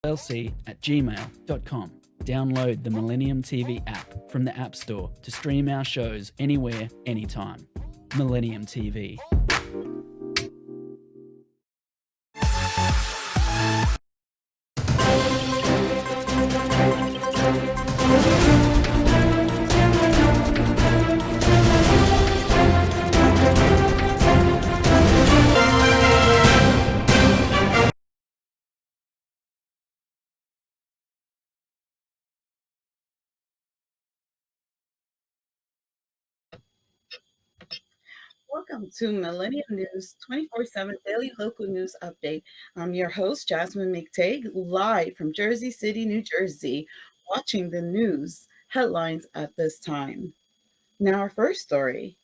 llc@gmail.com. Download the Millennium TV app from the App Store to stream our shows anywhere, anytime. Millennium TV. Welcome to Millennium News 24/7 Daily Local News Update. I'm your host, Jasmine McTague, live from Jersey City, New Jersey, watching the news headlines at this time. Now, our first story.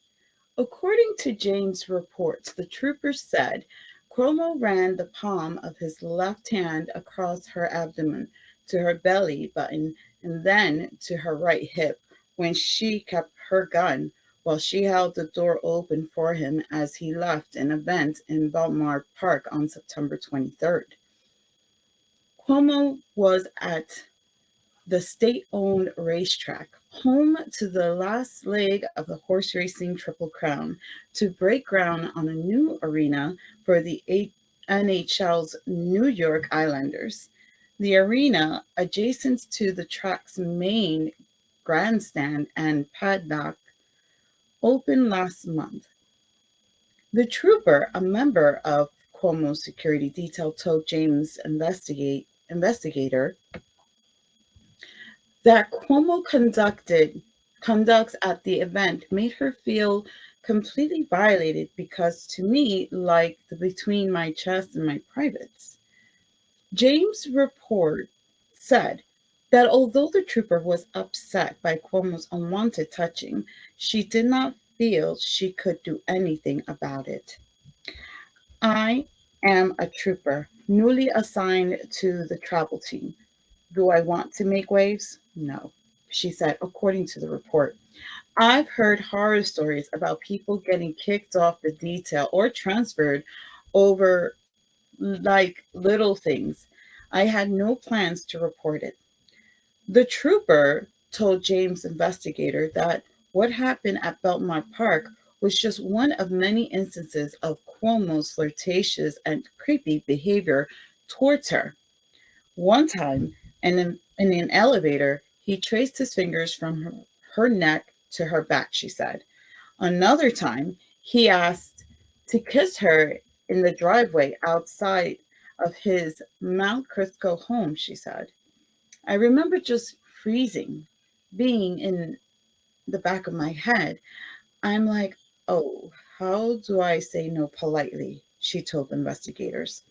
According to James reports, the trooper said Cuomo ran the palm of his left hand across her abdomen to her belly button and then to her right hip when she kept her gun while she held the door open for him as he left an event in Belmar Park on September 23rd. Cuomo was at the state-owned racetrack, home to the last leg of the horse racing Triple Crown, to break ground on a new arena for the NHL's New York Islanders. The arena, adjacent to the track's main grandstand and paddock, opened last month. The trooper, a member of Cuomo's security detail, told James investigator that Cuomo conducts at the event made her feel completely violated because to me, like the between my chest and my privates. James' report said that although the trooper was upset by Cuomo's unwanted touching, she did not feel she could do anything about it. I am a trooper, newly assigned to the travel team. Do I want to make waves? No, she said, according to the report. I've heard horror stories about people getting kicked off the detail or transferred over like little things. I had no plans to report it. The trooper told James' investigator that what happened at Belmar Park was just one of many instances of Cuomo's flirtatious and creepy behavior towards her. One time, in an elevator, he traced his fingers from her neck to her back, she said. Another time, he asked to kiss her in the driveway outside of his Mount Crisco home, she said. I remember just freezing, being in the back of my head. I'm like, oh, how do I say no politely? She told investigators.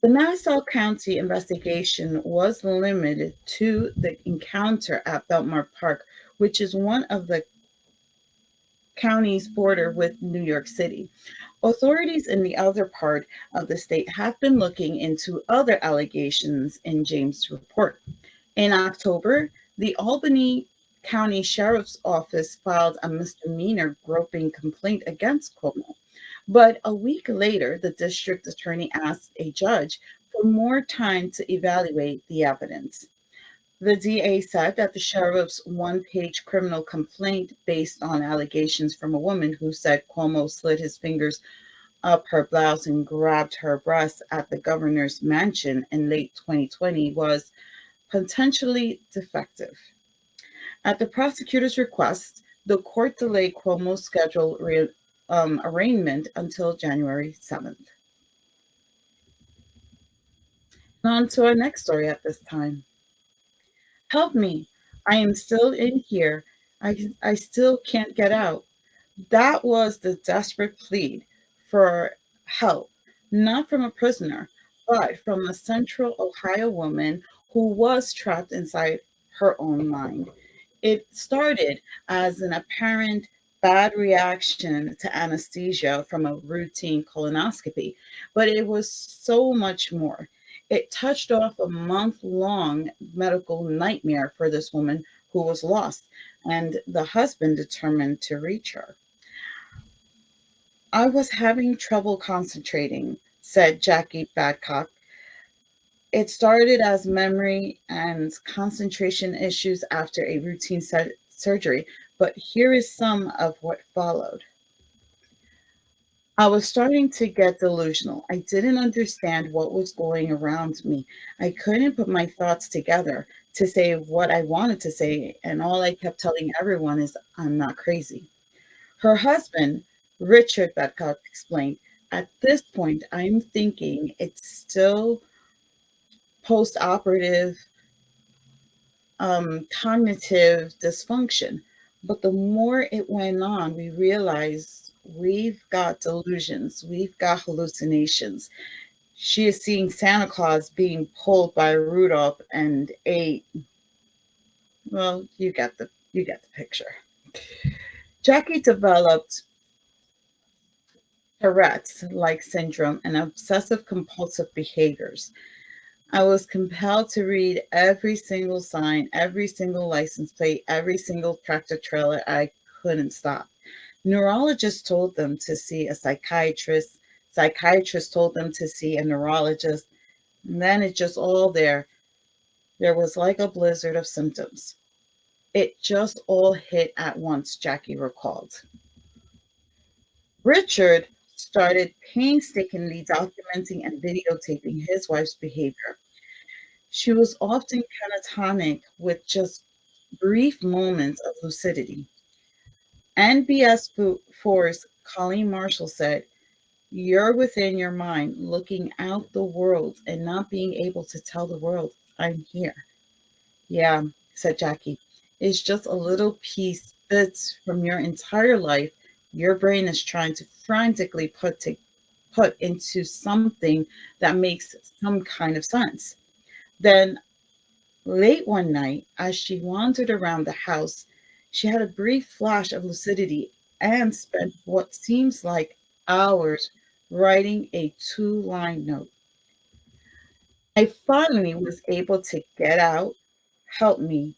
The Nassau County investigation was limited to the encounter at Belmar Park, which is one of the county's border with New York City. Authorities in the other part of the state have been looking into other allegations in James' report. In October, the Albany County Sheriff's Office filed a misdemeanor groping complaint against Cuomo. But a week later, the district attorney asked a judge for more time to evaluate the evidence. The DA said that the sheriff's one-page criminal complaint based on allegations from a woman who said Cuomo slid his fingers up her blouse and grabbed her breasts at the governor's mansion in late 2020 was potentially defective. At the prosecutor's request, the court delayed Cuomo's scheduled arraignment until January 7th. On to our next story at this time. Help me. I am still in here. I still can't get out. That was the desperate plea for help, not from a prisoner, but from a Central Ohio woman who was trapped inside her own mind. It started as an apparent bad reaction to anesthesia from a routine colonoscopy, but it was so much more. It touched off a month-long medical nightmare for this woman who was lost, and the husband determined to reach her. I was having trouble concentrating, said Jackie Badcock, It started as memory and concentration issues after a routine surgery, but here is some of what followed. I was starting to get delusional. I didn't understand what was going around me. I couldn't put my thoughts together to say what I wanted to say, and all I kept telling everyone is, I'm not crazy. Her husband, Richard Bedcott, explained, at this point, I'm thinking it's still post operative cognitive dysfunction. But the more it went on, we realized we've got delusions, we've got hallucinations. She is seeing Santa Claus being pulled by Rudolph and ate. Well, you get the picture. Jackie developed Tourette's like syndrome and obsessive compulsive behaviors. I was compelled to read every single sign, every single license plate, every single tractor trailer. I couldn't stop. Neurologists told them to see a psychiatrist. Psychiatrists told them to see a neurologist. And then it just all there. There was like a blizzard of symptoms. It just all hit at once, Jackie recalled. Richard started painstakingly documenting and videotaping his wife's behavior. She was often catatonic with just brief moments of lucidity. NBS 4's Colleen Marshall said, you're within your mind, looking out the world and not being able to tell the world, I'm here. Yeah, said Jackie. It's just a little piece bits from your entire life. Your brain is trying to frantically put into something that makes some kind of sense. Then, late one night, as she wandered around the house, she had a brief flash of lucidity and spent what seems like hours writing a two-line note. I finally was able to get out. Help me.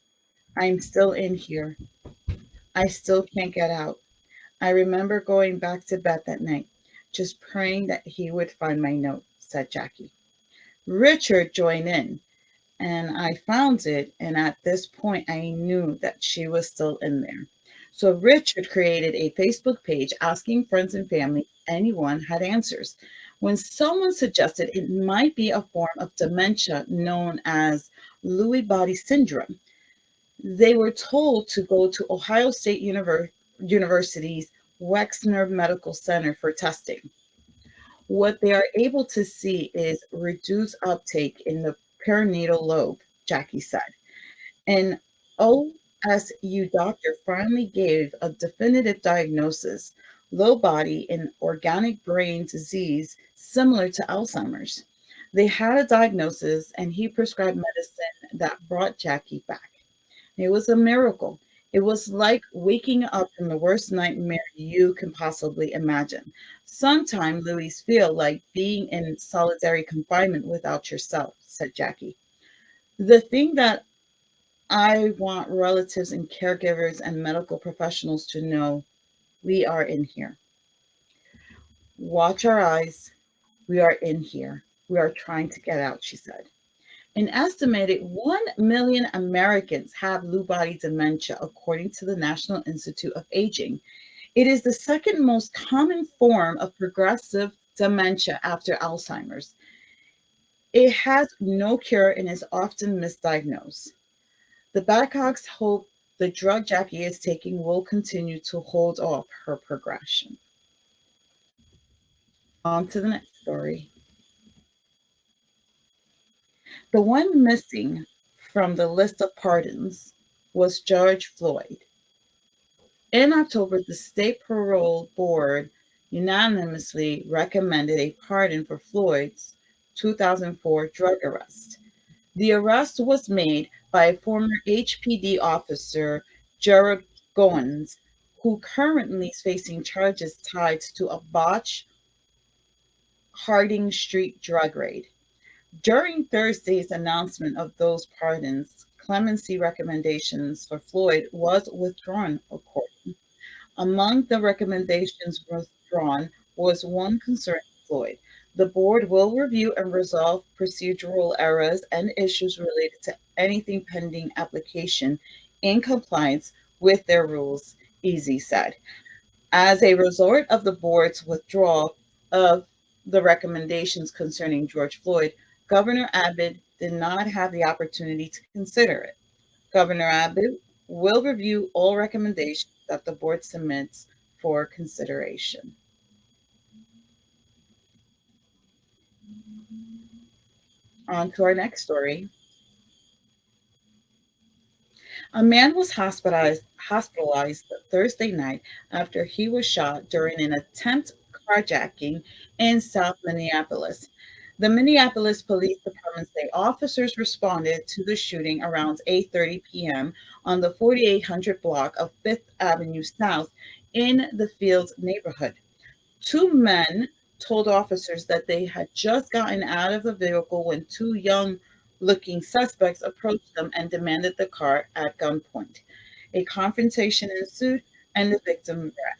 I'm still in here. I still can't get out. I remember going back to bed that night, just praying that he would find my note, said Jackie. Richard joined in, and I found it. And at this point, I knew that she was still in there. So Richard created a Facebook page asking friends and family if anyone had answers. When someone suggested it might be a form of dementia known as Lewy body syndrome, they were told to go to Ohio State University's Wexner Medical Center for testing. What they are able to see is reduced uptake in the perinatal lobe, Jackie said. An OSU doctor finally gave a definitive diagnosis, low body and organic brain disease similar to Alzheimer's. They had a diagnosis and he prescribed medicine that brought Jackie back. It was a miracle. It was like waking up from the worst nightmare you can possibly imagine. Sometimes Louise feel like being in solitary confinement without yourself, said Jackie. The thing that I want relatives and caregivers and medical professionals to know, we are in here. Watch our eyes. We are in here. We are trying to get out, she said. An estimated 1 million Americans have Lewy body dementia, according to the National Institute of Aging. It is the second most common form of progressive dementia after Alzheimer's. It has no cure and is often misdiagnosed. The Babcocks hope the drug Jackie is taking will continue to hold off her progression. On to the next story. The one missing from the list of pardons was George Floyd. In October, the state parole board unanimously recommended a pardon for Floyd's 2004 drug arrest. The arrest was made by former HPD officer Gerald Goins, who currently is facing charges tied to a botched Harding Street drug raid. During Thursday's announcement of those pardons, clemency recommendations for Floyd was withdrawn, according. Among the recommendations withdrawn was one concerning Floyd. The board will review and resolve procedural errors and issues related to anything pending application in compliance with their rules, Easy said. As a result of the board's withdrawal of the recommendations concerning George Floyd, Governor Abbott did not have the opportunity to consider it. Governor Abbott will review all recommendations that the board submits for consideration. On to our next story. A man was hospitalized Thursday night after he was shot during an attempt carjacking in South Minneapolis. The Minneapolis Police Department say officers responded to the shooting around 8:30 p.m. on the 4800 block of 5th Avenue South in the Fields neighborhood. Two men told officers that they had just gotten out of the vehicle when two young looking suspects approached them and demanded the car at gunpoint. A confrontation ensued and the victim ran.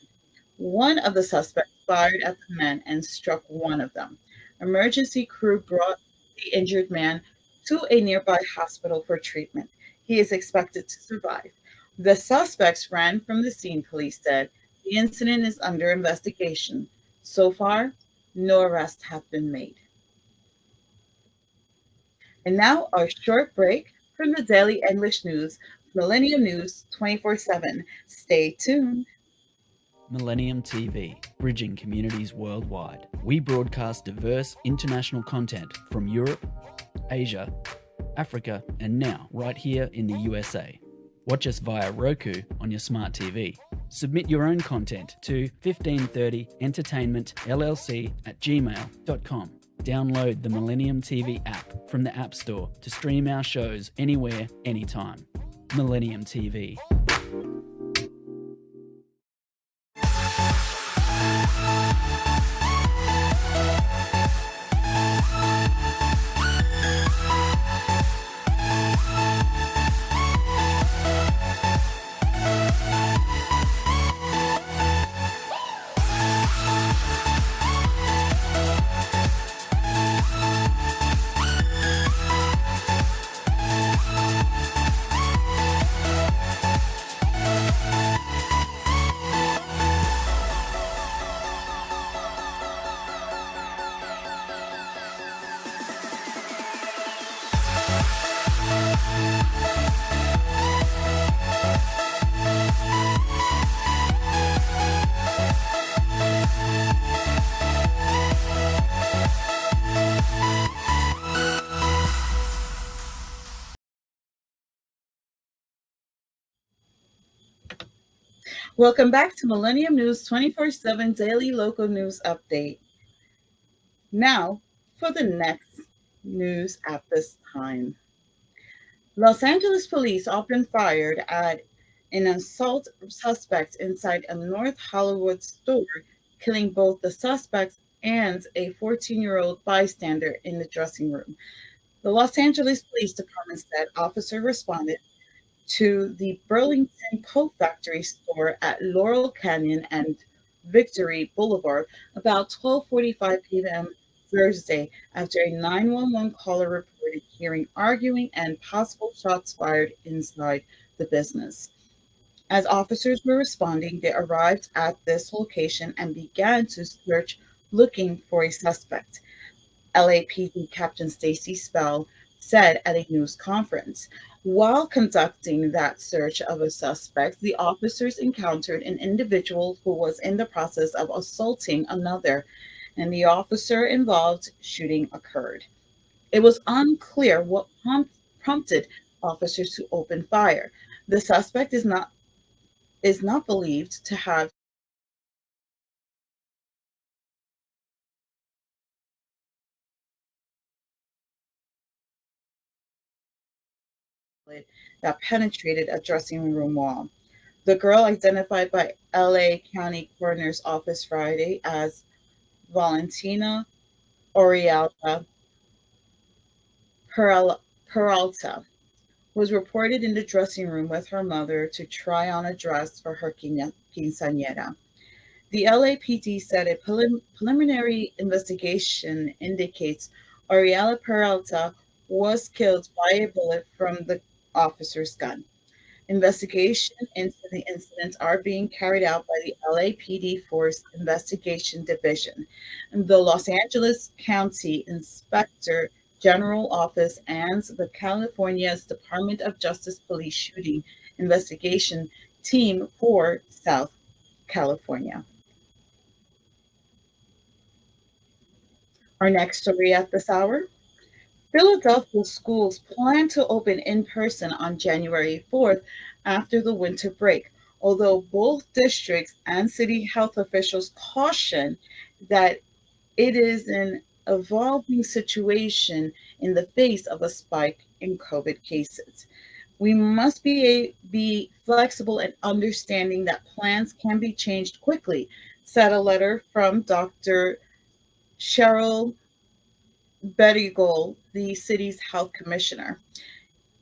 One of the suspects fired at the men and struck one of them. Emergency crew brought the injured man to a nearby hospital for treatment. He is expected to survive. The suspects ran from the scene, police said. The incident is under investigation. So far, no arrests have been made. And now, a short break from the Daily English News, Millennium News 24/7. Stay tuned. Millennium TV, bridging communities worldwide. We broadcast diverse international content from Europe, Asia, Africa, and now right here in the USA. Watch us via Roku on your smart TV. Submit your own content to 1530entertainmentllc@gmail.com. Download the Millennium TV app from the App Store to stream our shows anywhere, anytime. Millennium TV. Welcome back to Millennium News 24/7 Daily Local News Update. Now, for the next news at this time. Los Angeles police opened fire at an assault suspect inside a North Hollywood store, killing both the suspects and a 14-year-old bystander in the dressing room. The Los Angeles Police Department said officers responded to the Burlington Coat Factory store at Laurel Canyon and Victory Boulevard about 12:45 p.m. Thursday after a 911 caller reported hearing arguing and possible shots fired inside the business. As officers were responding, they arrived at this location and began to search looking for a suspect. LAPD Captain Stacy Spell said at a news conference. While conducting that search of a suspect, the officers encountered an individual who was in the process of assaulting another, and the officer involved shooting occurred. It was unclear what prompted officers to open fire. The suspect is not believed to have that penetrated a dressing room wall. The girl, identified by LA County Coroner's Office Friday as Valentina Orialta Peralta, was reported in the dressing room with her mother to try on a dress for her quinceañera. The LAPD said a preliminary investigation indicates Ariela Peralta was killed by a bullet from the officer's gun. Investigation into the incidents are being carried out by the LAPD Force Investigation Division, and the Los Angeles County Inspector General Office, and the California's Department of Justice Police Shooting Investigation Team for South California. Our next story at this hour: Philadelphia schools plan to open in person on January 4th after the winter break, although both districts and city health officials caution that it is an evolving situation in the face of a spike in COVID cases. We must be flexible and understanding that plans can be changed quickly, said a letter from Dr. Cheryl Bettigol, the city's health commissioner.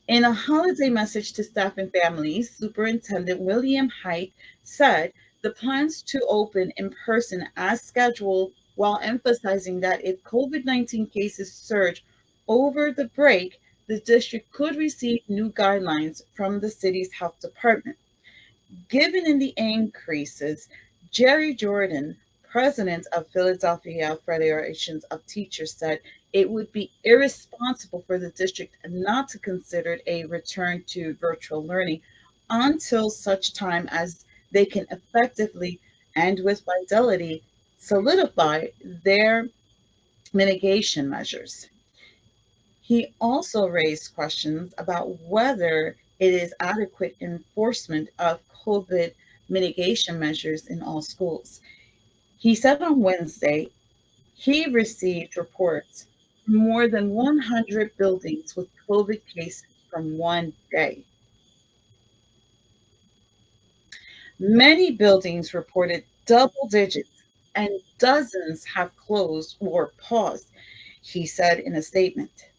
In a holiday message to staff and families, Superintendent William Hite said the plans to open in person as scheduled, while emphasizing that if COVID-19 cases surge over the break, the district could receive new guidelines from the city's health department. Given in the increases, Jerry Jordan, president of Philadelphia Federation of Teachers, said it would be irresponsible for the district not to consider a return to virtual learning until such time as they can effectively and with fidelity solidify their mitigation measures. He also raised questions about whether it is adequate enforcement of COVID mitigation measures in all schools. He said on Wednesday he received reports from more than 100 buildings with COVID cases from one day. Many buildings reported double digits, and dozens have closed or paused, he said in a statement.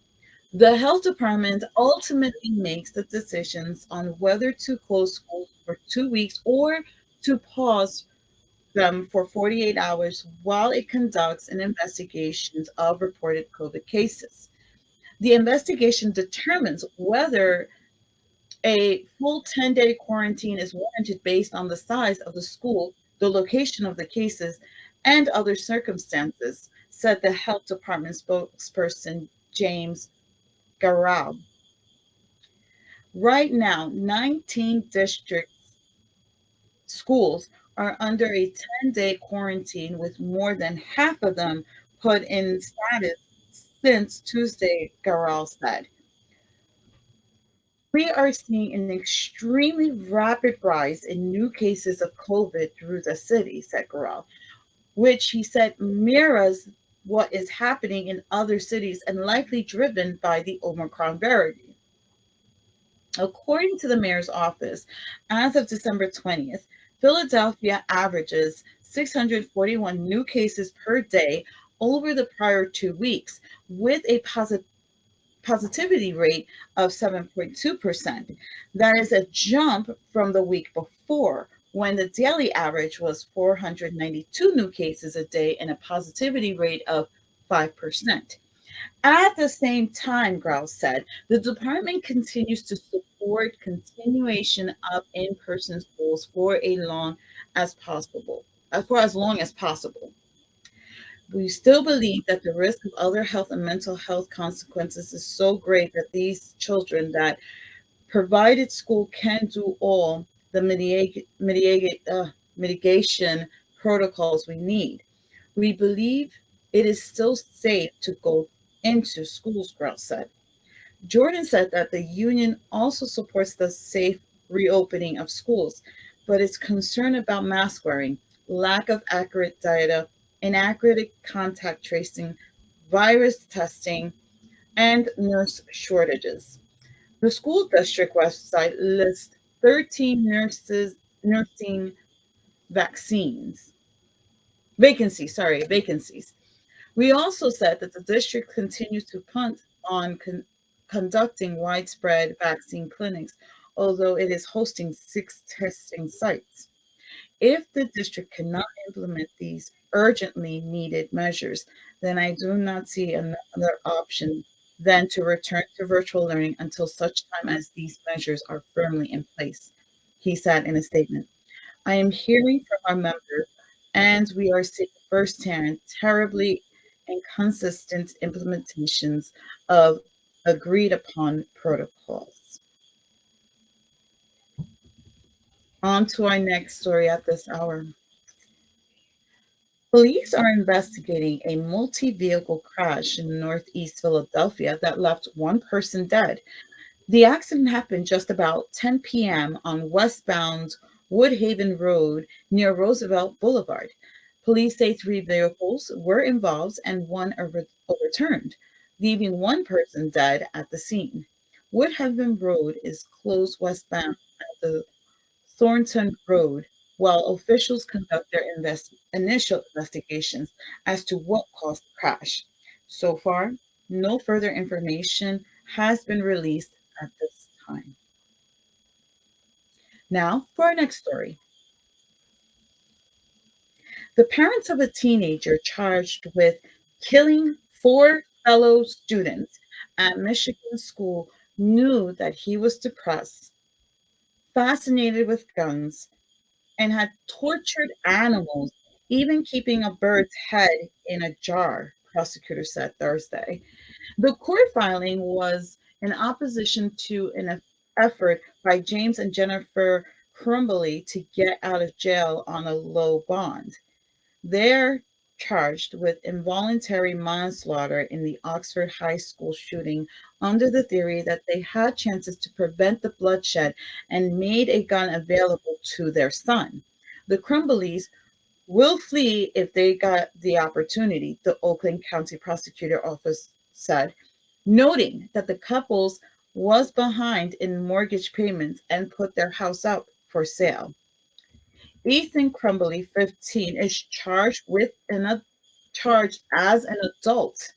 The health department ultimately makes the decisions on whether to close schools for 2 weeks or to pause them for 48 hours while it conducts an investigation of reported COVID cases. The investigation determines whether a full 10-day quarantine is warranted based on the size of the school, the location of the cases, and other circumstances, said the health department spokesperson James Garrell. Right now, 19 district schools are under a 10-day quarantine, with more than half of them put in status since Tuesday, Garrell said. We are seeing an extremely rapid rise in new cases of COVID through the city, said Garrell, which he said mirrors what is happening in other cities and likely driven by the Omicron variant. According to the mayor's office, as of December 20th, Philadelphia averages 641 new cases per day over the prior 2 weeks, with a positivity rate of 7.2%. That is a jump from the week before, when the daily average was 492 new cases a day and a positivity rate of 5%. At the same time, Grouse said, the department continues to support continuation of in-person schools for as long as possible. We still believe that the risk of other health and mental health consequences is so great that these children, that provided school can do all the mitigation protocols we need, we believe it is still safe to go into schools, Grouse said. Jordan said that the union also supports the safe reopening of schools, but is concerned about mask wearing, lack of accurate data, inaccurate contact tracing, virus testing, and nurse shortages. The school district website lists 13 nursing vaccines vacancies. We also said that the district continues to punt on conducting widespread vaccine clinics, although it is hosting 6 testing sites. If the district cannot implement these urgently needed measures, then I do not see another option than to return to virtual learning until such time as these measures are firmly in place, he said in a statement. I am hearing from our members, and we are seeing firsthand terribly inconsistent implementations of agreed upon protocols. On to our next story at this hour. Police are investigating a multi vehicle crash in northeast Philadelphia that left one person dead. The accident happened just about 10 p.m. on westbound Woodhaven Road near Roosevelt Boulevard. Police say three vehicles were involved and one overturned, leaving one person dead at the scene. Woodhaven Road is closed westbound at the Thornton Road while officials conduct their initial investigations as to what caused the crash. So far, no further information has been released at this time. Now, for our next story. The parents of a teenager charged with killing four fellow students at Michigan school knew that he was depressed, fascinated with guns, and had tortured animals, even keeping a bird's head in a jar, prosecutors said Thursday. The court filing was in opposition to an effort by James and Jennifer Crumbly to get out of jail on a low bond. They're charged with involuntary manslaughter in the Oxford High School shooting under the theory that they had chances to prevent the bloodshed and made a gun available to their son. The Crumbleys will flee if they got the opportunity, the Oakland County Prosecutor Office said, noting that the couples was behind in mortgage payments and put their house up for sale. Ethan Crumbly, 15, is charged as an adult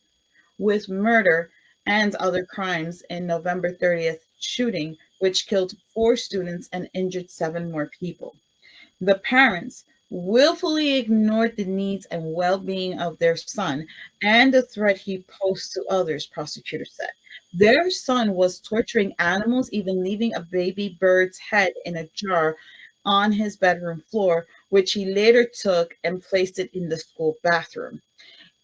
with murder and other crimes in November 30th shooting, which killed four students and injured seven more people. The parents willfully ignored the needs and well-being of their son and the threat he posed to others, prosecutors said. Their son was torturing animals, even leaving a baby bird's head in a jar on his bedroom floor, which he later took and placed it in the school bathroom.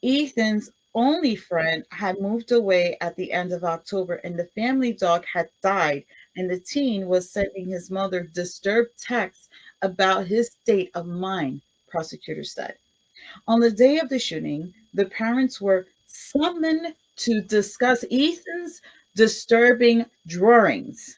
Ethan's only friend had moved away at the end of October, and the family dog had died, and the teen was sending his mother disturbed texts about his state of mind, prosecutors said. On the day of the shooting, the parents were summoned to discuss Ethan's disturbing drawings,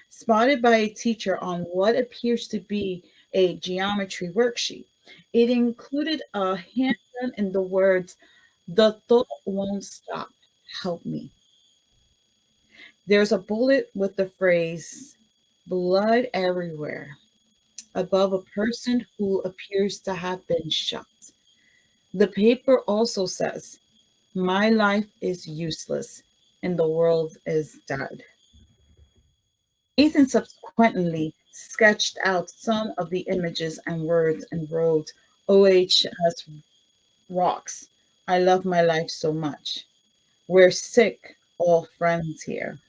spotted by a teacher on what appears to be a geometry worksheet. It included a handgun and the words, "The thought won't stop. Help me." There's a bullet with the phrase, "blood everywhere," above a person who appears to have been shot. The paper also says, "My life is useless and the world is dead." Ethan subsequently sketched out some of the images and words and wrote, "OHS rocks. I love my life so much. We're sick, all friends here."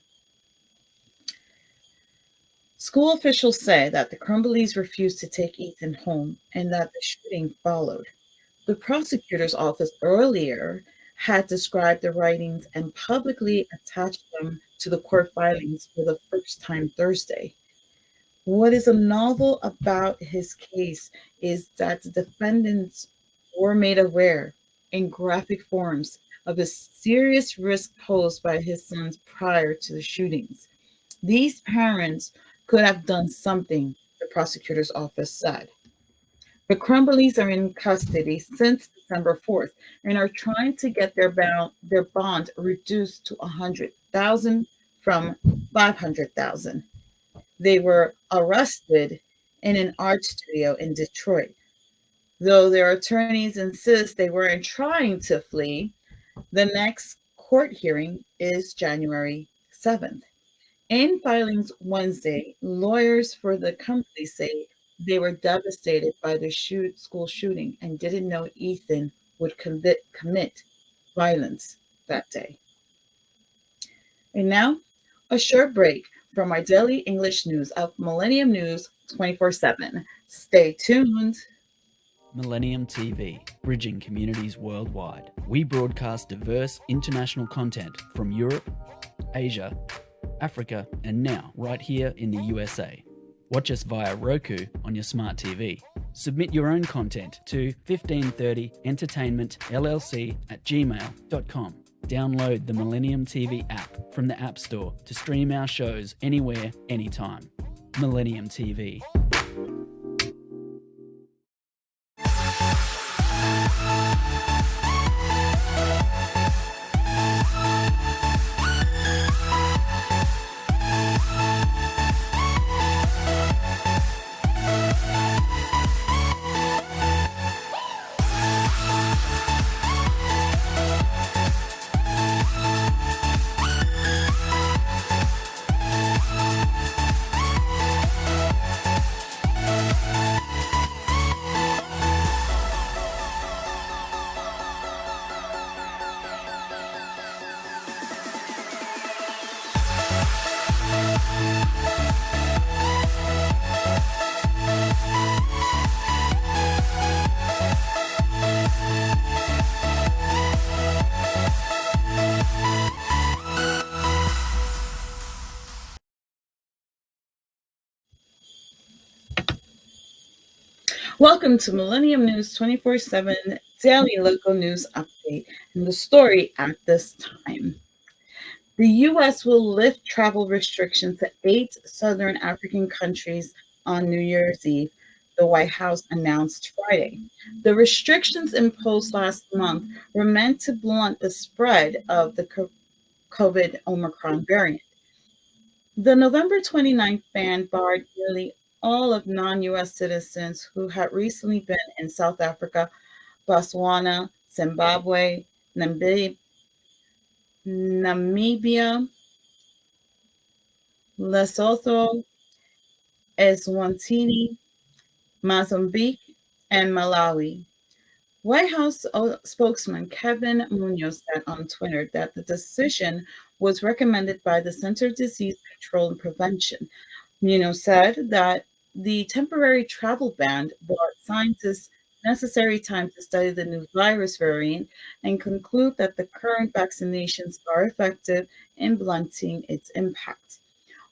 School officials say that the Crumbleys refused to take Ethan home and that the shooting followed. The prosecutor's office earlier had described the writings and publicly attached them to the court filings for the first time Thursday. What is novel about his case is that the defendants were made aware in graphic forms of the serious risk posed by his sons prior to the shootings. These parents could have done something, the prosecutor's office said. The Crumbleys are in custody since December 4th and are trying to get their bond reduced to 100,000 from 500,000. They were arrested in an art studio in Detroit. Though their attorneys insist they weren't trying to flee, the next court hearing is January 7th. In filings Wednesday, lawyers for the company say They were devastated by the school shooting and didn't know Ethan would commit violence that day. And now, a short break from our daily English news of Millennium News 24/7. Stay tuned. Millennium TV, bridging communities worldwide. We broadcast diverse international content from Europe, Asia, Africa, and now right here in the USA. Watch us via Roku on your smart TV. Submit your own content to 1530entertainmentllc@gmail.com. Download the Millennium TV app from the App Store to stream our shows anywhere, anytime. Millennium TV. Welcome to Millennium News 24/7 daily local news update and the story at this time. The U.S. will lift travel restrictions to 8 southern African countries on New Year's Eve, the White House announced Friday. The restrictions imposed last month were meant to blunt the spread of the COVID Omicron variant. The November 29th ban barred nearly all of non-U.S. citizens who had recently been in South Africa, Botswana, Zimbabwe, Namibia, Lesotho, Eswatini, Mozambique, and Malawi. White House spokesman Kevin Munoz said on Twitter that the decision was recommended by the Center of Disease Control and Prevention. Munoz said that the temporary travel ban brought scientists necessary time to study the new virus variant and conclude that the current vaccinations are effective in blunting its impact.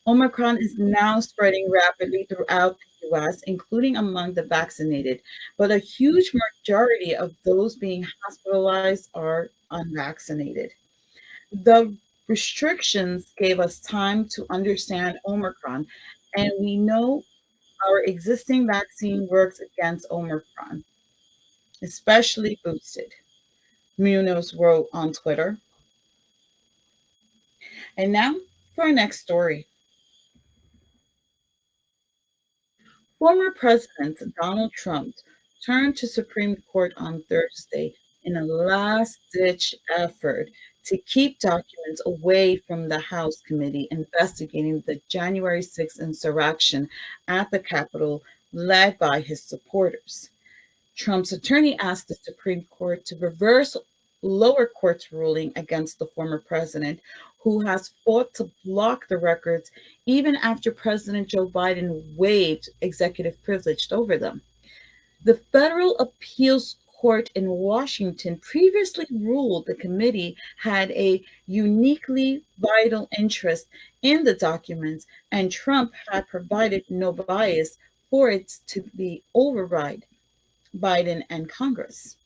Omicron is now spreading rapidly throughout the US, including among the vaccinated, but a huge majority of those being hospitalized are unvaccinated. The restrictions gave us time to understand Omicron, and we know our existing vaccine works against Omicron, especially boosted, Munoz wrote on Twitter. And now for our next story. Former President Donald Trump turned to Supreme Court on Thursday in a last-ditch effort to keep documents away from the House committee investigating the January 6th insurrection at the Capitol led by his supporters. Trump's attorney asked the Supreme Court to reverse lower court's ruling against the former president, who has fought to block the records even after President Joe Biden waived executive privilege over them. The federal appeals court in Washington previously ruled the committee had a uniquely vital interest in the documents, and Trump had provided no bias for it to be override Biden and Congress.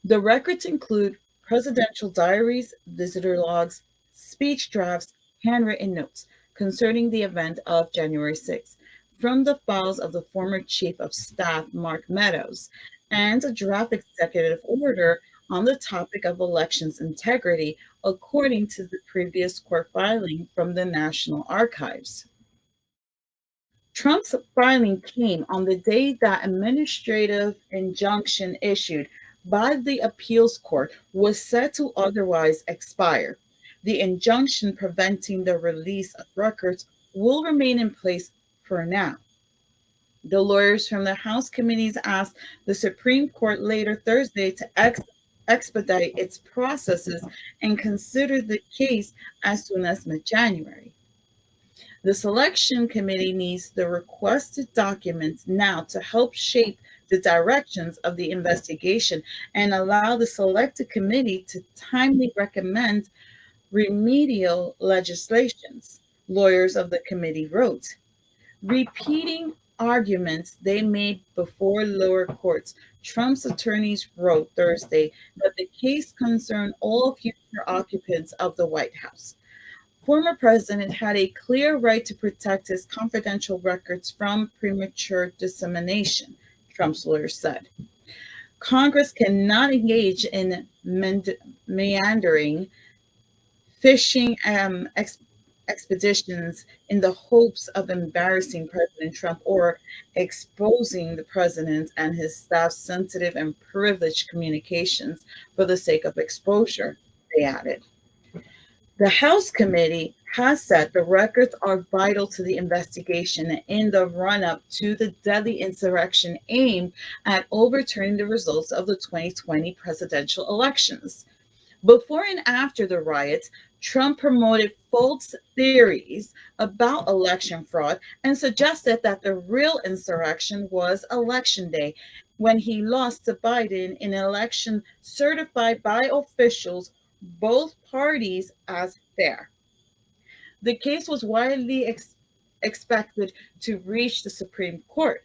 The records include presidential diaries, visitor logs, speech drafts, handwritten notes concerning the event of January 6th from the files of the former Chief of Staff, Mark Meadows, and a draft executive order on the topic of elections integrity, according to the previous court filing from the National Archives. Trump's filing came on the day that administrative injunction issued by the appeals court was set to otherwise expire. The injunction preventing the release of records will remain in place for now. The lawyers from the House committees asked the Supreme Court later Thursday to expedite its processes and consider the case as soon as mid January. The selection committee needs the requested documents now to help shape the directions of the investigation and allow the selected committee to timely recommend remedial legislations, lawyers of the committee wrote. Repeating arguments they made before lower courts, Trump's attorneys wrote Thursday that the case concerned all future occupants of the White House. Former president had a clear right to protect his confidential records from premature dissemination, Trump's lawyers said. Congress cannot engage in meandering, fishing expeditions in the hopes of embarrassing President Trump or exposing the president and his staff's sensitive and privileged communications for the sake of exposure, they added. The House committee has said the records are vital to the investigation in the run up to the deadly insurrection aimed at overturning the results of the 2020 presidential elections. Before and after the riots, Trump promoted false theories about election fraud and suggested that the real insurrection was Election Day when he lost to Biden in an election certified by officials, both parties, as fair. The case was widely expected to reach the Supreme Court,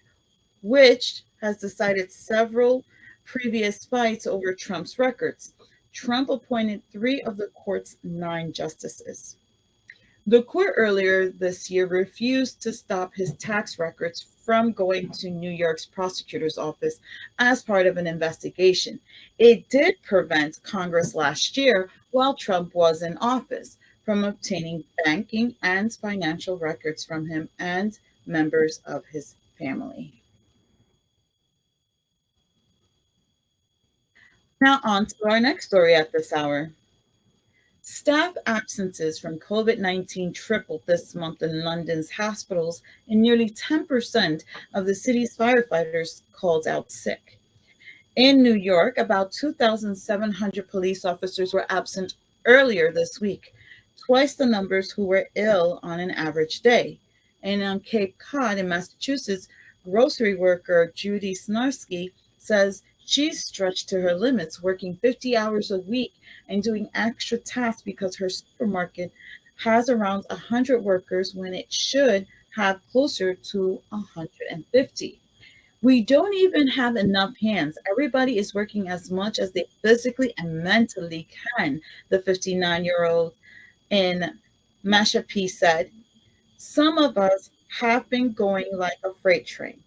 which has decided several previous fights over Trump's records. Trump appointed 3 of the court's 9 justices. The court earlier this year refused to stop his tax records from going to New York's prosecutor's office as part of an investigation. It did prevent Congress last year, while Trump was in office, from obtaining banking and financial records from him and members of his family. Now, on to our next story at this hour. Staff absences from COVID-19 tripled this month in London's hospitals, and nearly 10% of the city's firefighters called out sick. In New York, about 2,700 police officers were absent earlier this week, twice the numbers who were ill on an average day. And on Cape Cod in Massachusetts, grocery worker Judy Snarsky says she's stretched to her limits, working 50 hours a week and doing extra tasks because her supermarket has around 100 workers when it should have closer to 150. We don't even have enough hands. Everybody is working as much as they physically and mentally can, the 59-year-old in Mashpee said. Some of us have been going like a freight train.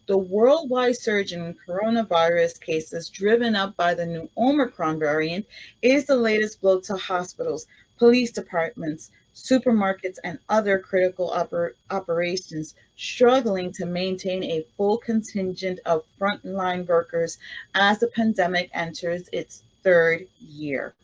The worldwide surge in coronavirus cases driven up by the new Omicron variant is the latest blow to hospitals, police departments, supermarkets, and other critical operations struggling to maintain a full contingent of frontline workers as the pandemic enters its 3rd year.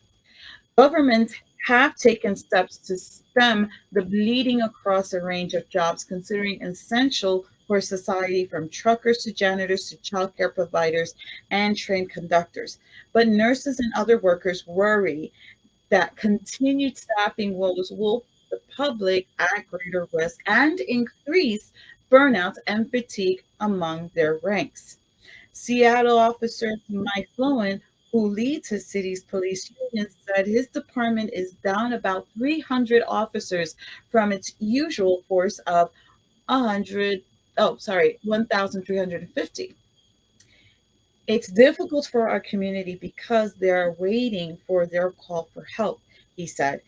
Governments have taken steps to stem the bleeding across a range of jobs considering essential for society, from truckers to janitors to childcare providers and trained conductors. But nurses and other workers worry that continued staffing woes will put the public at greater risk and increase burnout and fatigue among their ranks. Seattle officer Mike Flowen, who leads his city's police union, said his department is down about 300 officers from its usual force of 1,350. It's difficult for our community because they're waiting for their call for help, he said.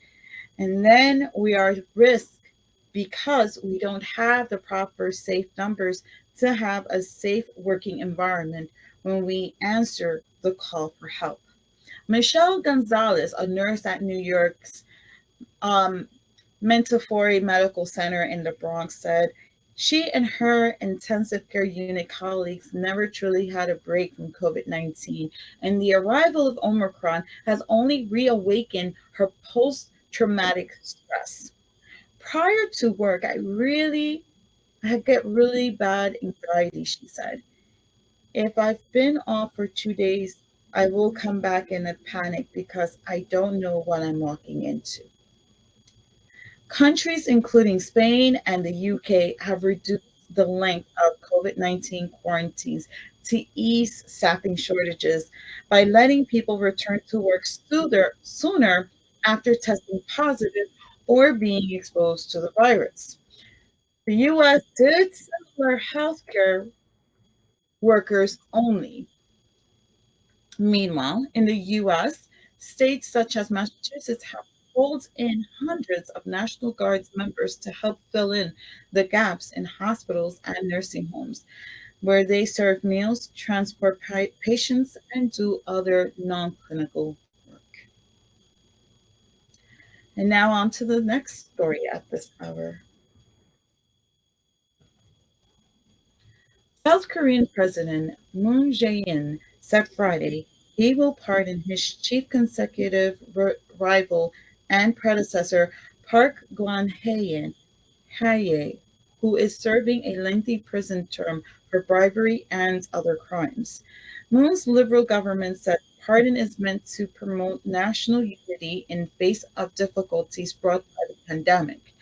And then we are at risk because we don't have the proper safe numbers to have a safe working environment when we answer the call for help. Michelle Gonzalez, a nurse at New York's Montefiore Medical Center in the Bronx, said she and her intensive care unit colleagues never truly had a break from COVID-19, and the arrival of Omicron has only reawakened her post-traumatic stress. Prior to work, I really I get really bad anxiety, she said. If I've been off for 2 days, I will come back in a panic because I don't know what I'm walking into. Countries including Spain and the UK have reduced the length of COVID-19 quarantines to ease staffing shortages by letting people return to work sooner after testing positive or being exposed to the virus. The US did similar healthcare workers only. Meanwhile, in the US, states such as Massachusetts have pulled in hundreds of National Guards members to help fill in the gaps in hospitals and nursing homes, where they serve meals, transport patients, and do other non clinical work. And now on to the next story at this hour. South Korean President Moon Jae-in said Friday he will pardon his chief consecutive rival and predecessor Park Geun-hye, who is serving a lengthy prison term for bribery and other crimes. Moon's liberal government said pardon is meant to promote national unity in face of difficulties brought by the pandemic.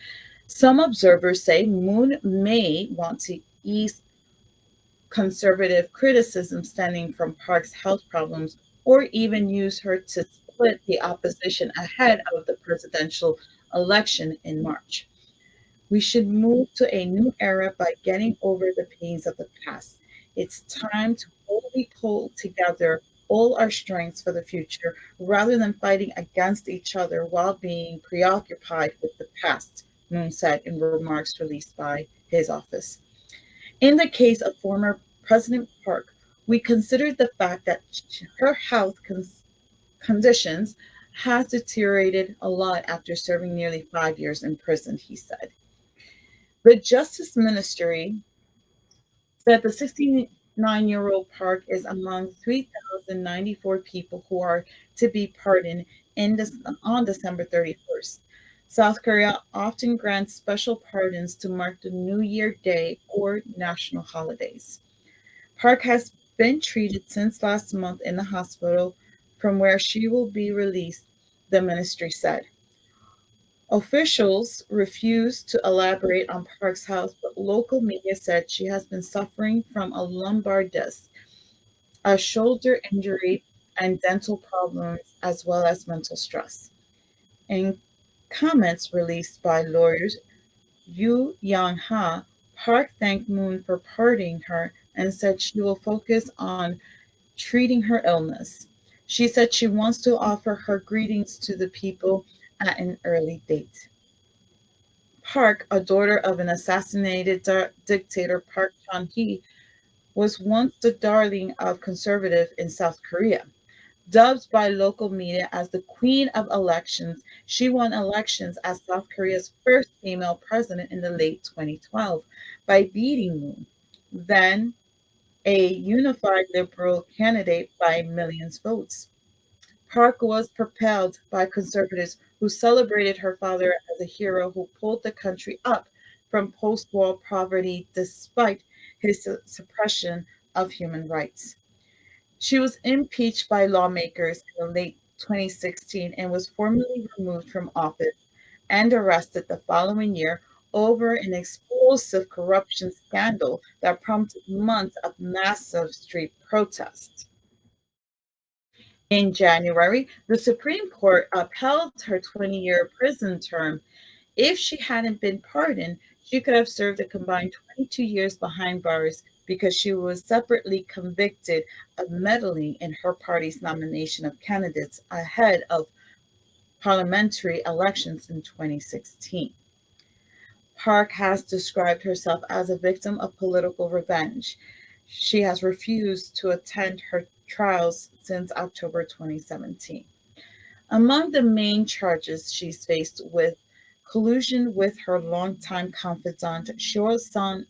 Some observers say Moon may want to ease conservative criticism stemming from Park's health problems, or even use her to split the opposition ahead of the presidential election in March. We should move to a new era by getting over the pains of the past. It's time to boldly pull together all our strengths for the future rather than fighting against each other while being preoccupied with the past, Moon said in remarks released by his office. In the case of former President Park, we considered the fact that her health conditions has deteriorated a lot after serving nearly 5 years in prison, he said. The Justice Ministry said the 69-year-old Park is among 3,094 people who are to be pardoned on December 31st. South Korea often grants special pardons to mark the New Year Day or national holidays. Park has been treated since last month in the hospital from where she will be released, the ministry said. Officials refused to elaborate on Park's health, but local media said she has been suffering from a lumbar disc, a shoulder injury, and dental problems, as well as mental stress. In comments released by lawyers Yu Yang Ha, Park thanked Moon for pardoning her and said she will focus on treating her illness. She said she wants to offer her greetings to the people at an early date. Park, a daughter of an assassinated dictator Park Chung-hee, was once the darling of conservatives in South Korea. Dubbed by local media as the Queen of Elections, she won elections as South Korea's first female president in the late 2012 by beating Moon, then a unified liberal candidate by millions votes. Park was propelled by conservatives who celebrated her father as a hero who pulled the country up from post war poverty despite his suppression of human rights. She was impeached by lawmakers in the late 2016 and was formally removed from office and arrested the following year over an explosive corruption scandal that prompted months of massive street protests. In January, the Supreme Court upheld her 20-year prison term. If she hadn't been pardoned, she could have served a combined 22 years behind bars because she was separately convicted of meddling in her party's nomination of candidates ahead of parliamentary elections in 2016. Park has described herself as a victim of political revenge. She has refused to attend her trials since October 2017. Among the main charges she's faced with collusion with her longtime confidant Choi Soon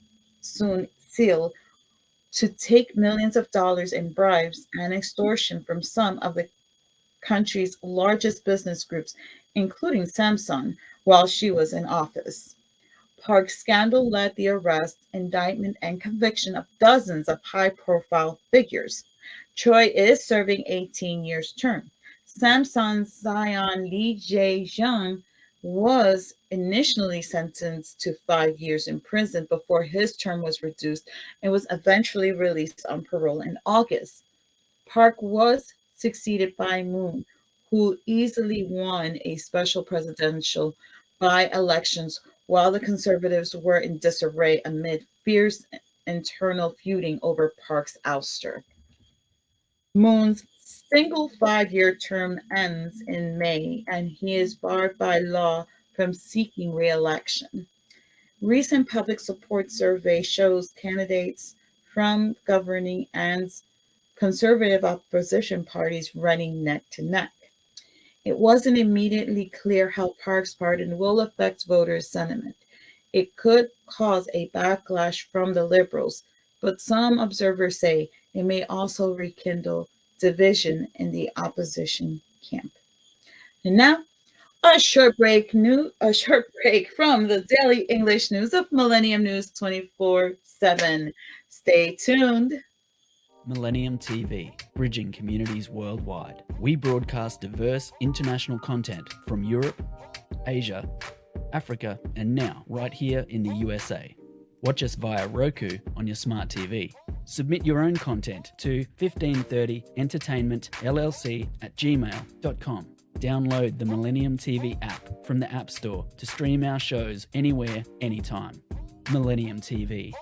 Sil to take millions of dollars in bribes and extortion from some of the country's largest business groups, including Samsung, while she was in office. Park's scandal led the arrest, indictment, and conviction of dozens of high-profile figures. Choi is serving 18 years term. Samsung Zion Lee Jae-jung was initially sentenced to 5 years in prison before his term was reduced and was eventually released on parole in August. Park was succeeded by Moon, who easily won a special presidential by-elections while the conservatives were in disarray amid fierce internal feuding over Park's ouster. Moon's single 5 year term ends in May, and he is barred by law from seeking re-election. Recent public support survey shows candidates from governing and conservative opposition parties running neck to neck. It wasn't immediately clear how Park's pardon will affect voters' sentiment. It could cause a backlash from the liberals, but some observers say it may also rekindle division in the opposition camp. And now, a short break from the daily English news of Millennium News 24/7. Stay tuned. Millennium TV, bridging communities worldwide. We broadcast diverse international content from Europe, Asia, Africa, and now right here in the USA. Watch us via Roku on your smart TV. Submit your own content to 1530entertainmentllc@gmail.com. Download the Millennium TV app from the App Store to stream our shows anywhere, anytime. Millennium TV.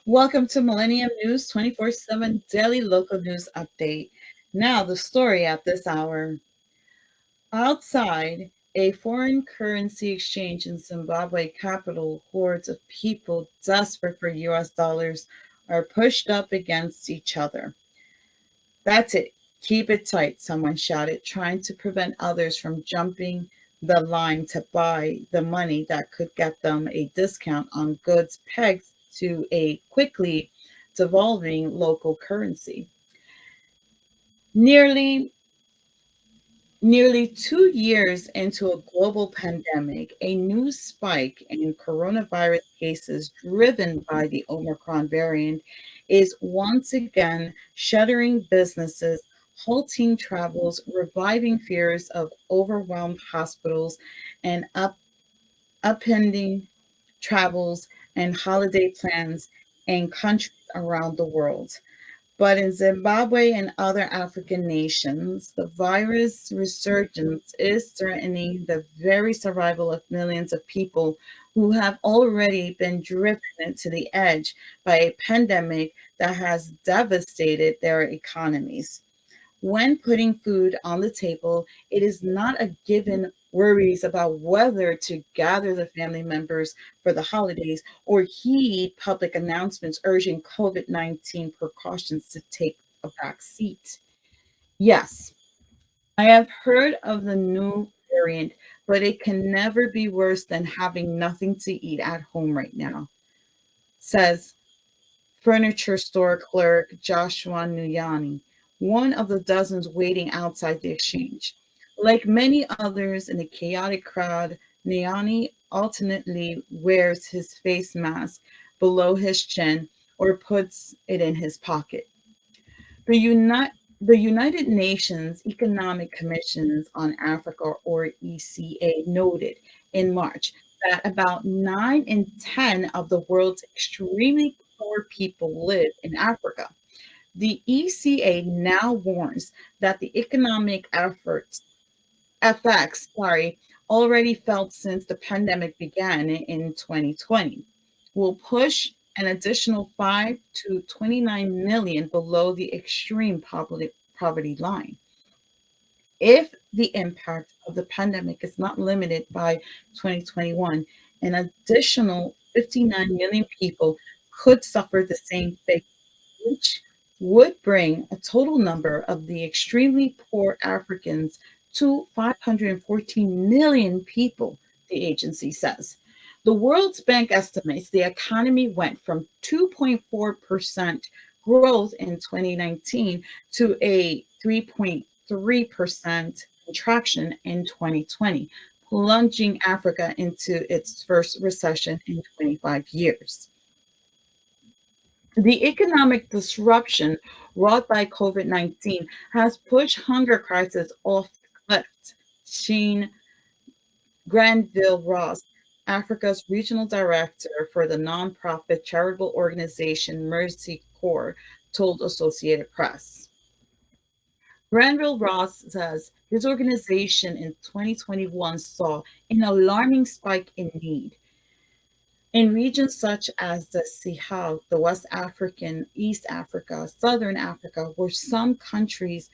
Welcome to Millennium News 24/7 daily local news update. Now, the story at this hour. Outside a foreign currency exchange in Zimbabwe capital, hordes of people desperate for US dollars are pushed up against each other. That's it. Keep it tight, someone shouted, trying to prevent others from jumping the line to buy the money that could get them a discount on goods pegged to a quickly devolving local currency. Nearly 2 years into a global pandemic, a new spike in coronavirus cases driven by the Omicron variant is once again shuttering businesses, halting travels, reviving fears of overwhelmed hospitals, and upending travels and holiday plans in countries around the world. But in Zimbabwe and other African nations, the virus resurgence is threatening the very survival of millions of people who have already been driven to the edge by a pandemic that has devastated their economies. When putting food on the table, it is not a given worries about whether to gather the family members for the holidays or heed public announcements urging COVID-19 precautions to take a back seat. Yes, I have heard of the new variant, but it can never be worse than having nothing to eat at home right now, says furniture store clerk Joshua Nuyani, one of the dozens waiting outside the exchange. Like many others in the chaotic crowd, Nuyani alternately wears his face mask below his chin or puts it in his pocket. The, Uni- the United Nations Economic Commissions on Africa, or ECA, noted in March that about 9 in 10 of the world's extremely poor people live in Africa. The ECA now warns that the economic effects, already felt since the pandemic began in 2020, will push an additional 5 to 29 million below the extreme poverty line. If the impact of the pandemic is not limited by 2021, an additional 59 million people could suffer the same fate, which would bring a total number of the extremely poor Africans to 514 million people, the agency says. The World Bank estimates the economy went from 2.4% growth in 2019 to a 3.3% contraction in 2020, plunging Africa into its first recession in 25 years. The economic disruption wrought by COVID-19 has pushed hunger crisis off the cliff. Sheen Granville Ross, Africa's regional director for the nonprofit charitable organization Mercy Corps, told Associated Press. Granville Ross says his organization in 2021 saw an alarming spike in need. In regions such as the Sahel, the West African, East Africa, Southern Africa, where some countries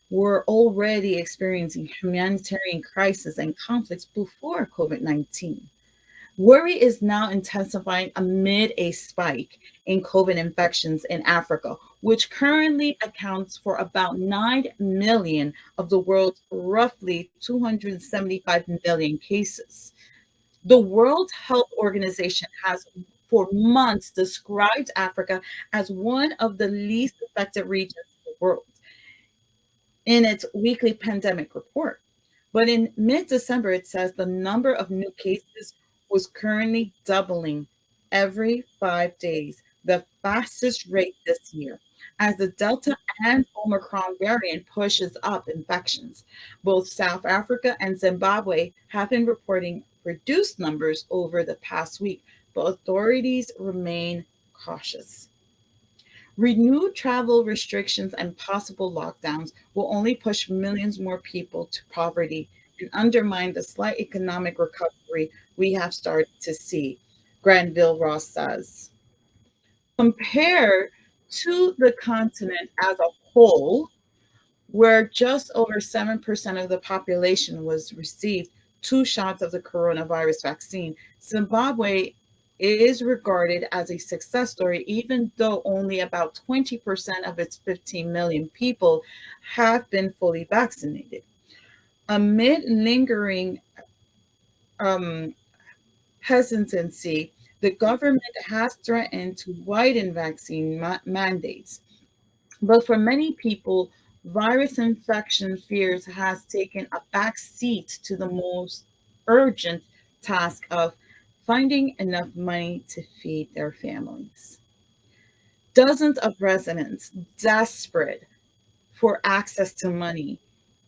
were already experiencing humanitarian crisis and conflicts before COVID-19. Worry is now intensifying amid a spike in COVID infections in Africa, which currently accounts for about 9 million of the world's roughly 275 million cases. The World Health Organization has for months described Africa as one of the least affected regions in the world in its weekly pandemic report. But in mid December, it says the number of new cases was currently doubling every 5 days, the fastest rate this year, as the Delta and Omicron variant pushes up infections. Both South Africa and Zimbabwe have been reporting reduced numbers over the past week, but authorities remain cautious. Renewed travel restrictions and possible lockdowns will only push millions more people to poverty and undermine the slight economic recovery we have started to see, Granville Ross says. Compared to the continent as a whole, where just over 7% of the population was received 2 shots of the coronavirus vaccine, Zimbabwe is regarded as a success story, even though only about 20% of its 15 million people have been fully vaccinated. Amid lingering hesitancy, the government has threatened to widen vaccine mandates. But for many people, virus infection fears has taken a back seat to the most urgent task of finding enough money to feed their families. Dozens of residents desperate for access to money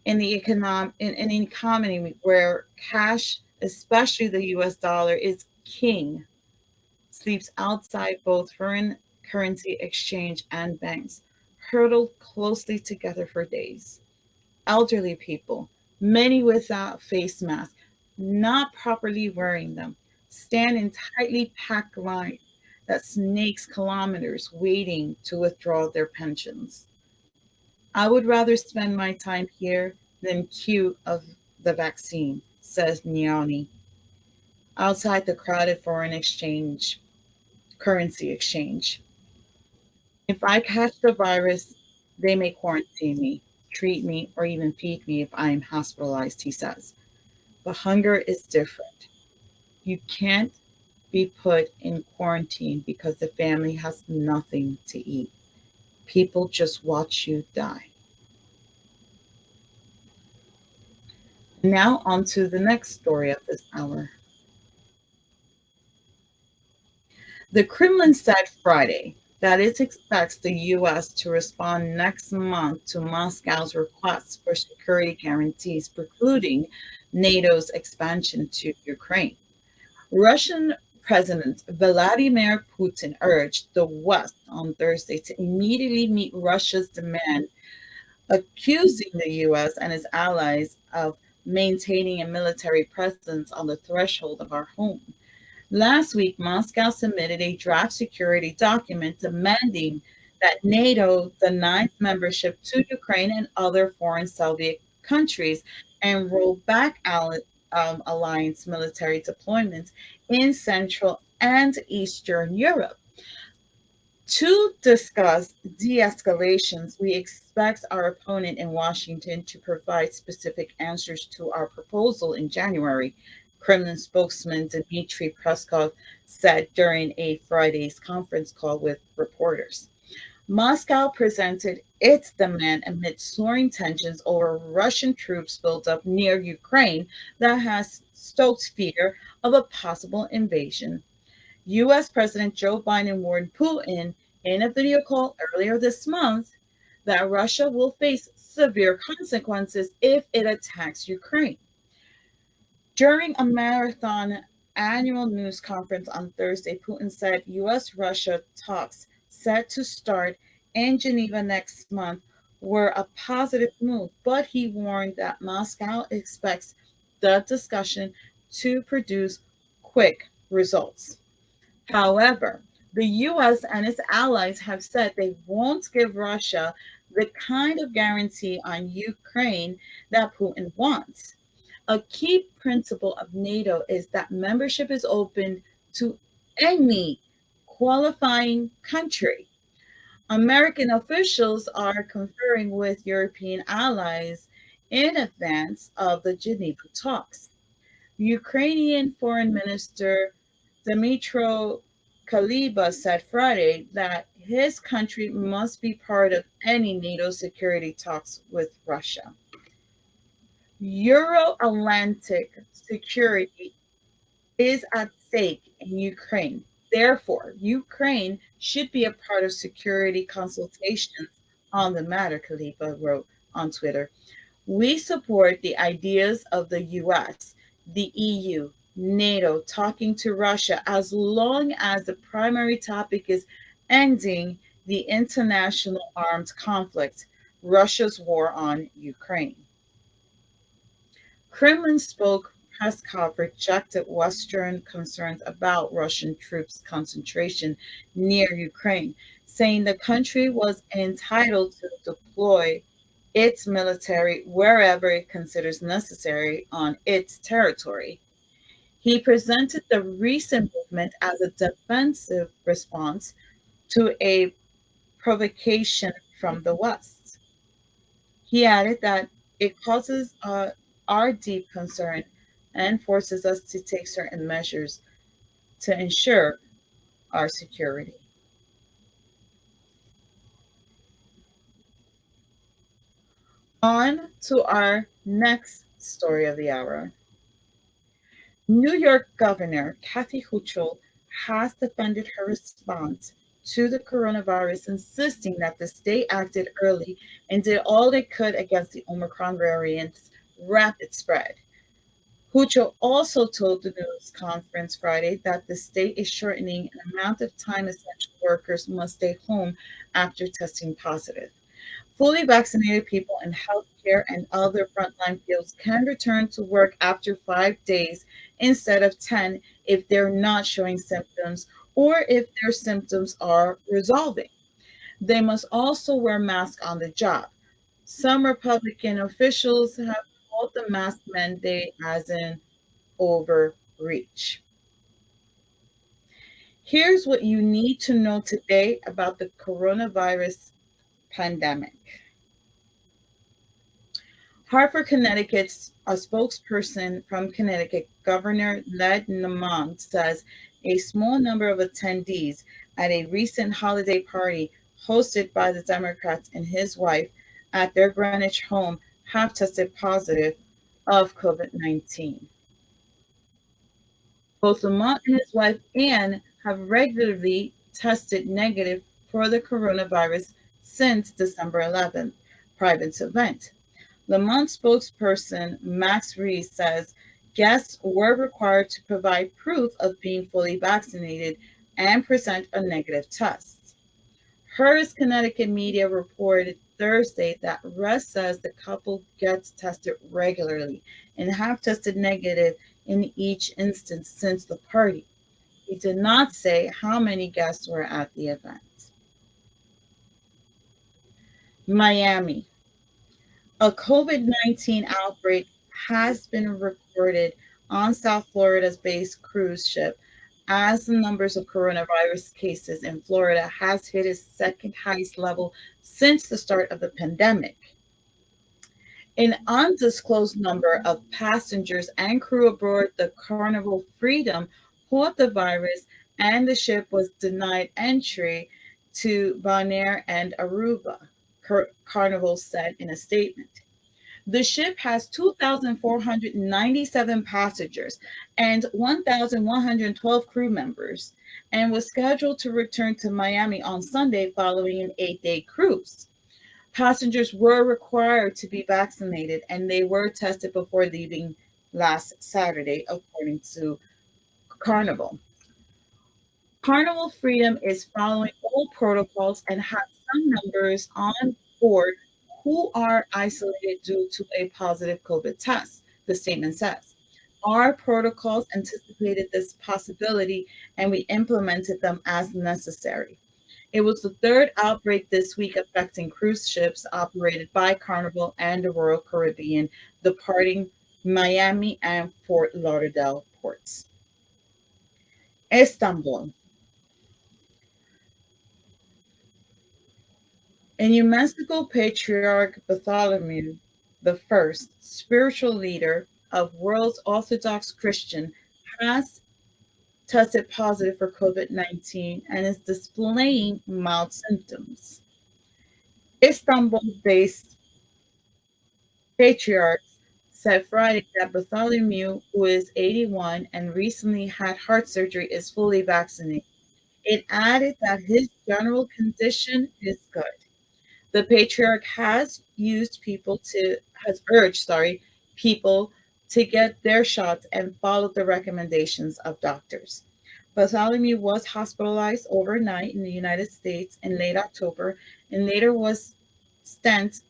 in an economy where cash, especially the US dollar, is king, sleeps outside both foreign currency exchange and banks, huddled closely together for days. Elderly people, many without face masks, not properly wearing them, stand in tightly packed lines that snakes kilometers waiting to withdraw their pensions. I would rather spend my time here than queue of the vaccine, says Nyani, outside the crowded foreign exchange currency exchange. If I catch the virus, they may quarantine me, treat me, or even feed me if I am hospitalized, he says. But hunger is different. You can't be put in quarantine because the family has nothing to eat. People just watch you die. Now, on to the next story of this hour. The Kremlin said Friday that it expects the U.S. to respond next month to Moscow's requests for security guarantees precluding NATO's expansion to Ukraine. Russian President Vladimir Putin urged the West on Thursday to immediately meet Russia's demand, accusing the US and its allies of maintaining a military presence on the threshold of our home. Last week, Moscow submitted a draft security document demanding that NATO denies membership to Ukraine and other foreign Soviet countries and roll back alliance military deployments in Central and Eastern Europe. To discuss de escalations, we expect our opponent in Washington to provide specific answers to our proposal in January, Kremlin spokesman Dmitry Peskov said during a Friday's conference call with reporters. Moscow presented its demand amid soaring tensions over Russian troops buildup near Ukraine that has stoked fear of a possible invasion. U.S. President Joe Biden warned Putin in a video call earlier this month that Russia will face severe consequences if it attacks Ukraine. During a marathon annual news conference on Thursday, Putin said U.S. Russia talks set to start in Geneva next month were a positive move, but he warned that Moscow expects the discussion to produce quick results. However, the US and its allies have said they won't give Russia the kind of guarantee on Ukraine that Putin wants. A key principle of NATO is that membership is open to any qualifying country. American officials are conferring with European allies in advance of the Geneva talks. Ukrainian Foreign Minister Dmytro Kuleba said Friday that his country must be part of any NATO security talks with Russia. Euro-Atlantic security is at stake in Ukraine. Therefore, Ukraine should be a part of security consultations on the matter, Kuleba wrote on Twitter. We support the ideas of the US, the EU, NATO talking to Russia as long as the primary topic is ending the international armed conflict, Russia's war on Ukraine. Kremlin spoke Peskov rejected Western concerns about Russian troops concentration near Ukraine, saying the country was entitled to deploy its military wherever it considers necessary on its territory. He presented the recent movement as a defensive response to a provocation from the West. He added that it causes our deep concern and forces us to take certain measures to ensure our security. On to our next story of the hour. New York Governor Kathy Hochul has defended her response to the coronavirus, insisting that the state acted early and did all it could against the Omicron variant's rapid spread. Hochul also told the news conference Friday that the state is shortening the amount of time essential workers must stay home after testing positive. Fully vaccinated people in healthcare and other frontline fields can return to work after 5 days instead of 10 if they're not showing symptoms or if their symptoms are resolving. They must also wear masks on the job. Some Republican officials have called the mask mandate as an overreach. Here's what you need to know today about the coronavirus pandemic. Hartford, Connecticut's a spokesperson from Connecticut, Governor Ned Lamont, says a small number of attendees at a recent holiday party hosted by the Democrats and his wife at their Greenwich home have tested positive of COVID-19. Both Lamont and his wife Anne have regularly tested negative for the coronavirus since December 11th, private event. Lamont spokesperson Max Reese says Guests were required to provide proof of being fully vaccinated and present a negative test. Hearst, Connecticut media reported Thursday that Russ says the couple gets tested regularly and have tested negative in each instance since the party. He did not say how many guests were at the event. Miami. A COVID 19 outbreak has been recorded on South Florida's based cruise ship as the numbers of coronavirus cases in Florida has hit its second highest level since the start of the pandemic. An undisclosed number of passengers and crew aboard the Carnival Freedom caught the virus, and the ship was denied entry to Bonaire and Aruba, Carnival said in a statement. The ship has 2,497 passengers and 1,112 crew members and was scheduled to return to Miami on Sunday following an 8-day cruise. Passengers were required to be vaccinated and they were tested before leaving last Saturday, according to Carnival. Carnival Freedom is following all protocols and has some members on board who are isolated due to a positive COVID test, the statement says. Our protocols anticipated this possibility and we implemented them as necessary. It was the third outbreak this week affecting cruise ships operated by Carnival and the Royal Caribbean, departing Miami and Fort Lauderdale ports. Istanbul. A New Mexico Patriarch Bartholomew I, spiritual leader of world's Orthodox Christian, has tested positive for COVID 19 and is displaying mild symptoms. Istanbul based patriarchs said Friday that Bartholomew, who is 81 and recently had heart surgery, is fully vaccinated. It added that his general condition is good. The patriarch has urged, people to get their shots and follow the recommendations of doctors. Bartholomew was hospitalized overnight in the United States in late October and later was stent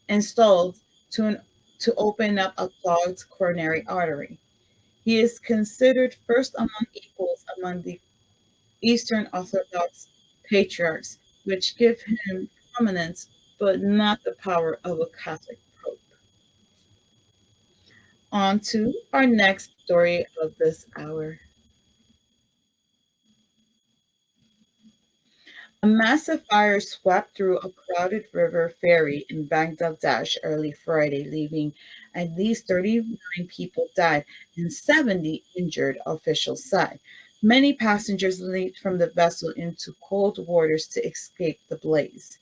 installed to, to open up a clogged coronary artery. He is considered first among equals among the Eastern Orthodox patriarchs, which give him prominence but not the power of a Catholic pope. On to our next story of this hour. A massive fire swept through a crowded river ferry in Bangladesh early Friday, leaving at least 39 people dead and 70 injured, officials said. Many passengers leaped from the vessel into cold waters to escape the blaze.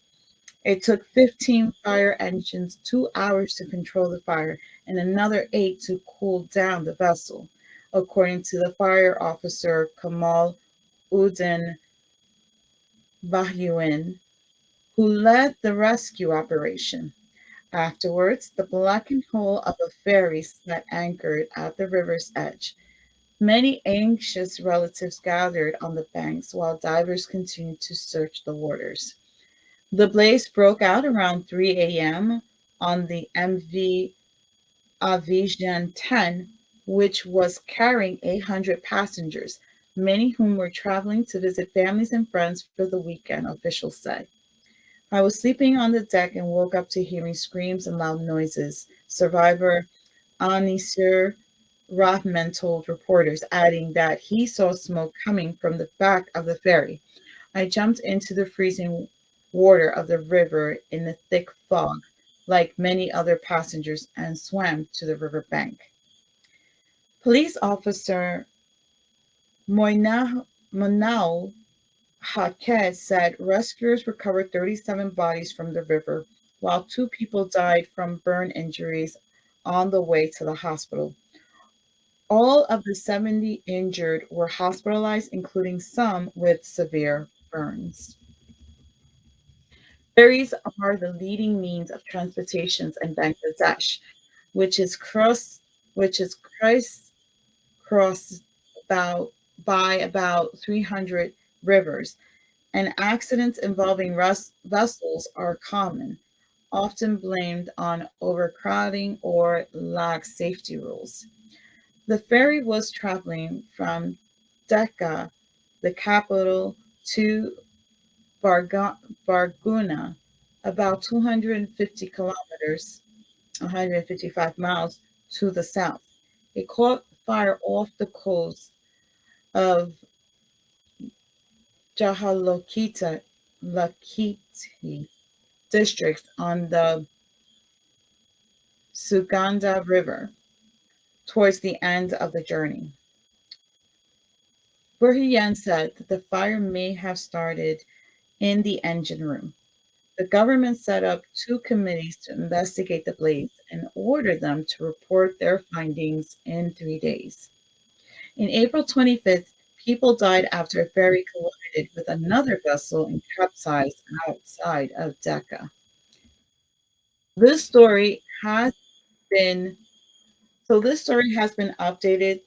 It took 15 fire engines 2 hours to control the fire and another 8 to cool down the vessel, according to the fire officer Kamal Uddin Bahyuin, who led the rescue operation. Afterwards, the blackened hull of a ferry sat anchored at the river's edge. Many anxious relatives gathered on the banks while divers continued to search the waters. The blaze broke out around 3 a.m. on the MV Avijan 10, which was carrying 800 passengers, many whom were traveling to visit families and friends for the weekend, officials said. I was sleeping on the deck and woke up to hearing screams and loud noises, survivor Anisir Rahman told reporters, adding that he saw smoke coming from the back of the ferry. I jumped into the freezing water of the river in the thick fog, like many other passengers, and swam to the river bank. Police officer Moinao Haquet said rescuers recovered 37 bodies from the river, while 2 people died from burn injuries on the way to the hospital. All of the 70 injured were hospitalized, including some with severe burns. Ferries are the leading means of transportation in Bangladesh, which is which is crisscrossed about by about 300 rivers, and accidents involving vessels are common, often blamed on overcrowding or lax safety rules. The ferry was traveling from Dhaka, the capital, to Barguna, about 250 kilometers, 155 miles to the south. It caught fire off the coast of Jahalokita Lakiti district on the Suganda River towards the end of the journey. Burhiyan said that the fire may have started in the engine room. The government set up two committees to investigate the blaze and ordered them to report their findings in 3 days. In April 25th, people died after a ferry collided with another vessel and capsized outside of Dhaka. This story has been this story has been updated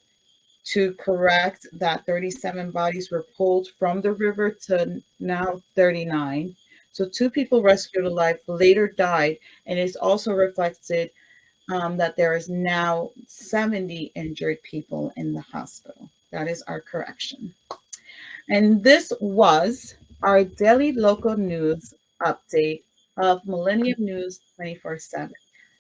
to correct that 37 bodies were pulled from the river to now 39. So two people rescued alive later died, and it's also reflected that there is now 70 injured people in the hospital. That is our correction. And this was our daily local news update of Millennium News 24/7.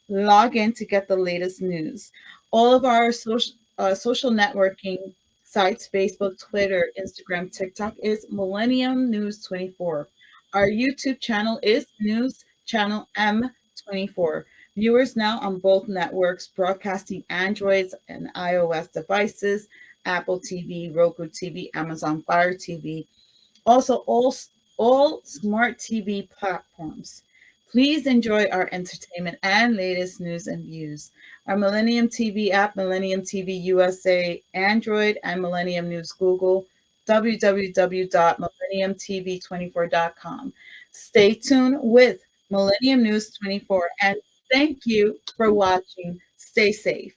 Log in to get the latest news. All of our social networking sites, Facebook, Twitter, Instagram, TikTok, is Millennium News 24. Our YouTube channel is News Channel M24. Viewers now on both networks broadcasting Androids and iOS devices, Apple TV, Roku TV, Amazon Fire TV, also all smart TV platforms. Please enjoy our entertainment and latest news and views. Our Millennium TV app, Millennium TV USA, Android, and Millennium News Google, www.millenniumtv24.com. Stay tuned with Millennium News 24, and thank you for watching. Stay safe.